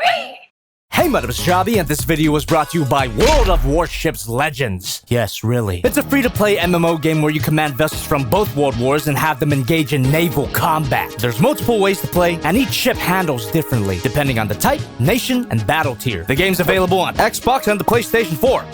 Hey, my name is Jobby, and this video was brought to you by World of Warships Legends. Yes, really. It's a free-to-play MMO game where you command vessels from both world wars and have them engage in naval combat. There's multiple ways to play, and each ship handles differently, depending on the type, nation, and battle tier. The game's available on Xbox and the PlayStation 4.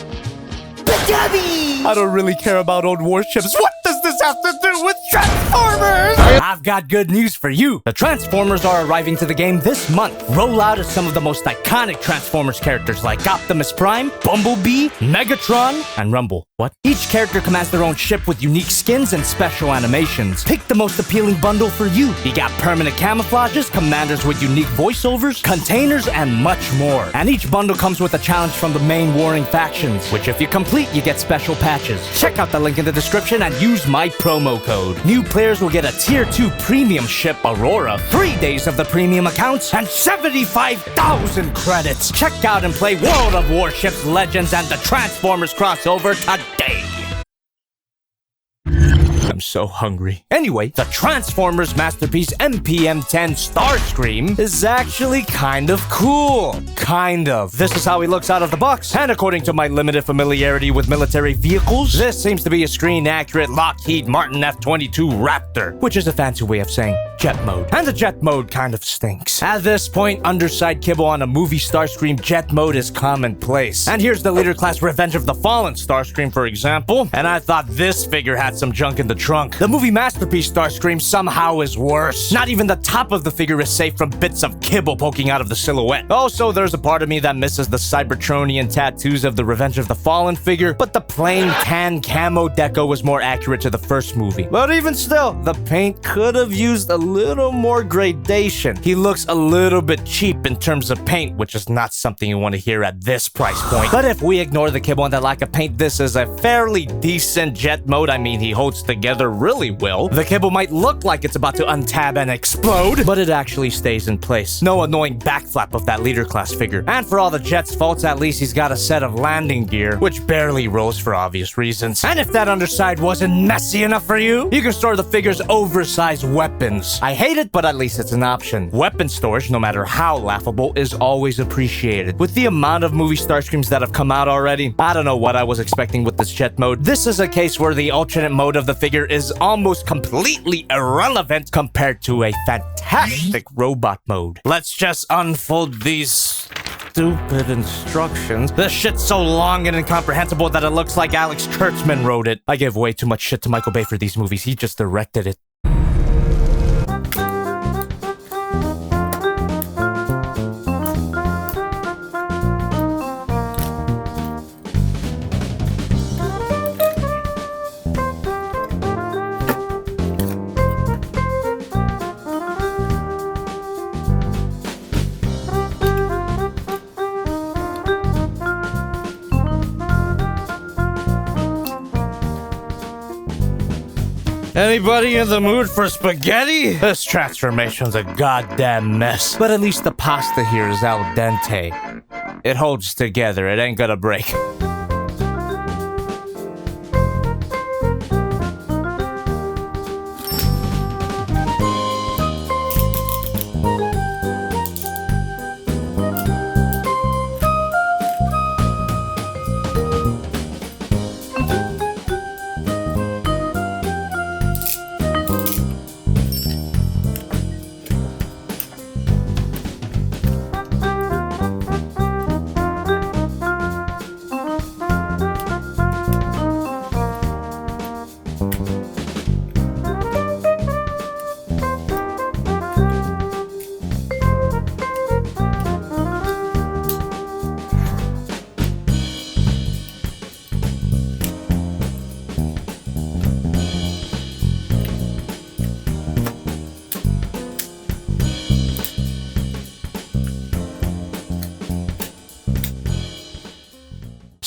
But Jobby! I don't really care about old warships. What does this have to do with Transformers? I've got good news for you. The Transformers are arriving to the game this month. Roll out as some of the most iconic Transformers characters like Optimus Prime, Bumblebee, Megatron, and Rumble. What? Each character commands their own ship with unique skins and special animations. Pick the most appealing bundle for you. You got permanent camouflages, commanders with unique voiceovers, containers, and much more. And each bundle comes with a challenge from the main warring factions, which if you complete, you get special patches. Check out the link in the description and use my promo code. New players will get a Tier 2 premium Ship Aurora, 3 days of the premium accounts, and 75,000 credits. Check out and play World of Warships Legends and the Transformers crossover today. I'm so hungry. Anyway, the Transformers masterpiece MPM-10 Starscream is actually kind of cool. Kind of. This is how he looks out of the box. And according to my limited familiarity with military vehicles, this seems to be a screen-accurate Lockheed Martin F-22 Raptor, which is a fancy way of saying jet mode. And the jet mode kind of stinks. At this point, underside kibble on a movie Starscream jet mode is commonplace. And here's the Leader Class Revenge of the Fallen Starscream, for example. And I thought this figure had some junk in the trunk. The movie masterpiece Starscream somehow is worse. Not even the top of the figure is safe from bits of kibble poking out of the silhouette. Also, there's a part of me that misses the Cybertronian tattoos of the Revenge of the Fallen figure, but the plain tan camo deco was more accurate to the first movie. But even still, the paint could have used a little more gradation. He looks a little bit cheap in terms of paint, which is not something you want to hear at this price point. But if we ignore the kibble and the lack of paint, this is a fairly decent jet mode. I mean, he holds together really well. The kibble might look like it's about to untab and explode, but it actually stays in place. No annoying backflap of that Leader Class figure. And for all the jet's faults, at least he's got a set of landing gear, which barely rolls for obvious reasons. And if that underside wasn't messy enough for you, you can store the figure's oversized weapons. I hate it, but at least it's an option. Weapon storage, no matter how laughable, is always appreciated. With the amount of movie Starscreams that have come out already, I don't know what I was expecting with this jet mode. This is a case where the alternate mode of the figure is almost completely irrelevant compared to a fantastic robot mode. Let's just unfold these stupid instructions. This shit's so long and incomprehensible that it looks like Alex Kurtzman wrote it. I give way too much shit to Michael Bay for these movies. He just directed it. Anybody in the mood for spaghetti? This transformation's a goddamn mess. But at least the pasta here is al dente. It holds together, it ain't gonna break.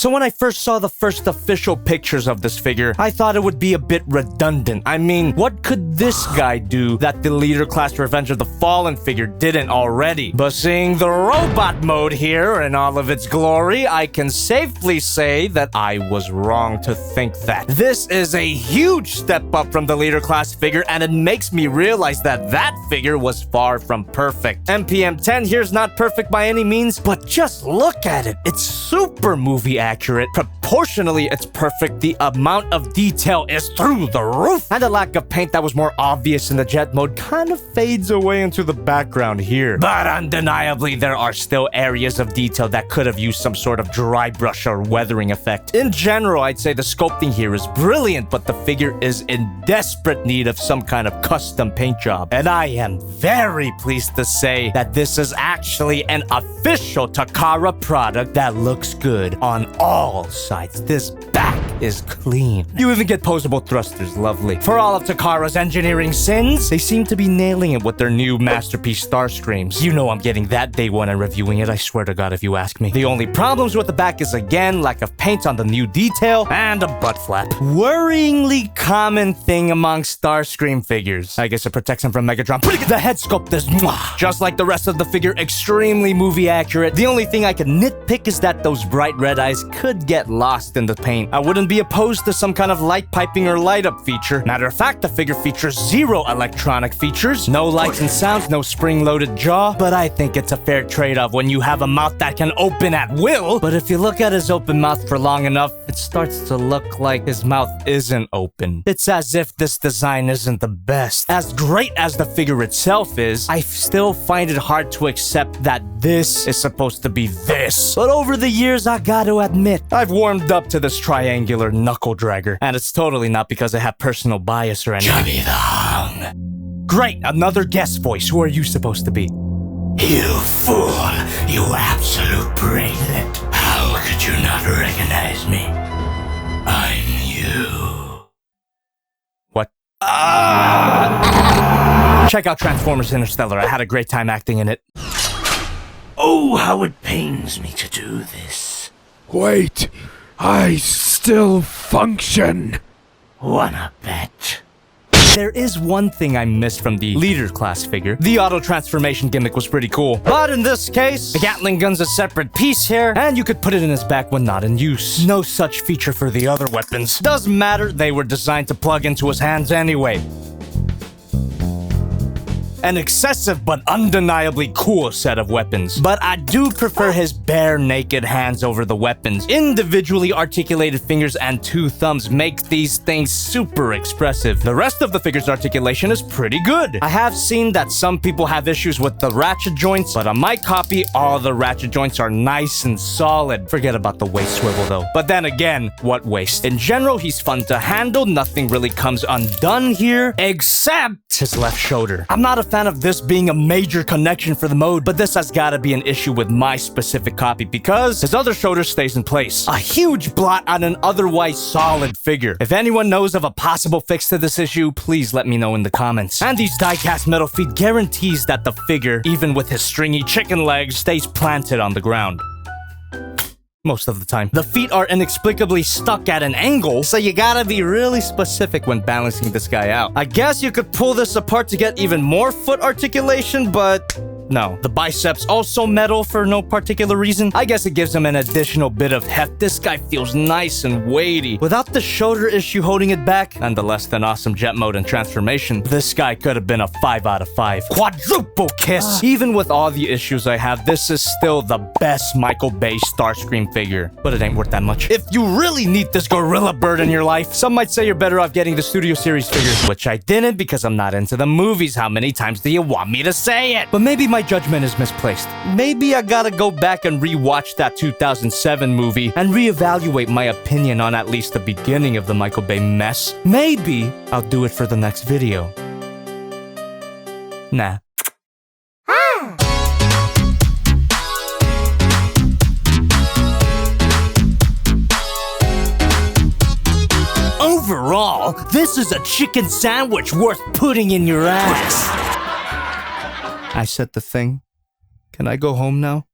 So when I first saw the first official pictures of this figure, I thought it would be a bit redundant. I mean, what could this guy do that the Leader Class Revenge of the Fallen figure didn't already? But seeing the robot mode here in all of its glory, I can safely say that I was wrong to think that. This is a huge step up from the Leader Class figure, and it makes me realize that that figure was far from perfect. MPM-10 here's not perfect by any means, but just look at it. It's super movie accurate. Proportionally, it's perfect. The amount of detail is through the roof. And the lack of paint that was more obvious in the jet mode kind of fades away into the background here. But undeniably, there are still areas of detail that could have used some sort of dry brush or weathering effect. In general, I'd say the sculpting here is brilliant, but the figure is in desperate need of some kind of custom paint job. And I am very pleased to say that this is actually an official Takara product that looks good on all sides. This back is clean. You even get posable thrusters, lovely. For all of Takara's engineering sins, they seem to be nailing it with their new masterpiece Starscreams. You know I'm getting that day one and reviewing it, I swear to God if you ask me. The only problems with the back is again, lack of paint on the new detail and a butt flap. Worryingly common thing among Starscream figures. I guess it protects him from Megatron. The head sculpt is just like the rest of the figure, extremely movie accurate. The only thing I can nitpick is that those bright red eyes could get lost in the paint. I wouldn't be opposed to some kind of light piping or light up feature. Matter of fact, the figure features 0 electronic features, no lights and sounds, no spring-loaded jaw, but I think it's a fair trade-off when you have a mouth that can open at will. But if you look at his open mouth for long enough, it starts to look like his mouth isn't open. It's as if this design isn't the best. As great as the figure itself is, I still find it hard to accept that this is supposed to be this. But over the years, I gotta admit, I've warmed up to this triangular knuckle dragger, and it's totally not because I have personal bias or anything. JobbytheHong. Great, another guest voice. Who are you supposed to be? You fool! You absolute brainlet! How could you not recognize me? I'm you. What? Check out Transformers Interstellar. I had a great time acting in it. Oh, how it pains me to do this. Wait, I still function. Wanna bet? There is one thing I missed from the Leader Class figure. The auto-transformation gimmick was pretty cool. But in this case, the Gatling gun's a separate piece here, and you could put it in his back when not in use. No such feature for the other weapons. Doesn't matter, they were designed to plug into his hands anyway. An excessive but undeniably cool set of weapons. But I do prefer his bare naked hands over the weapons. Individually articulated fingers and 2 thumbs make these things super expressive. The rest of the figure's articulation is pretty good. I have seen that some people have issues with the ratchet joints, but on my copy, all the ratchet joints are nice and solid. Forget about the waist swivel though. But then again, what waist? In general, he's fun to handle. Nothing really comes undone here, except his left shoulder. I'm not a fan of this being a major connection for the mode, but this has gotta be an issue with my specific copy because his other shoulder stays in place. A huge blot on an otherwise solid figure. If anyone knows of a possible fix to this issue, please let me know in the comments. And these die-cast metal feet guarantees that the figure, even with his stringy chicken legs, stays planted on the ground. Most of the time. The feet are inexplicably stuck at an angle, so you gotta be really specific when balancing this guy out. I guess you could pull this apart to get even more foot articulation, but no. The biceps also metal for no particular reason. I guess it gives him an additional bit of heft. This guy feels nice and weighty. Without the shoulder issue holding it back, and the less than awesome jet mode and transformation, this guy could have been a 5 out of 5. Quadruple kiss! Even with all the issues I have, this is still the best Michael Bay Starscream figure. But it ain't worth that much. If you really need this gorilla bird in your life, some might say you're better off getting the Studio Series figure, which I didn't because I'm not into the movies. How many times do you want me to say it? But maybe my judgment is misplaced. Maybe I gotta go back and rewatch that 2007 movie and reevaluate my opinion on at least the beginning of the Michael Bay mess. Maybe I'll do it for the next video. Nah. Overall, this is a chicken sandwich worth putting in your ass. I said the thing. Can I go home now?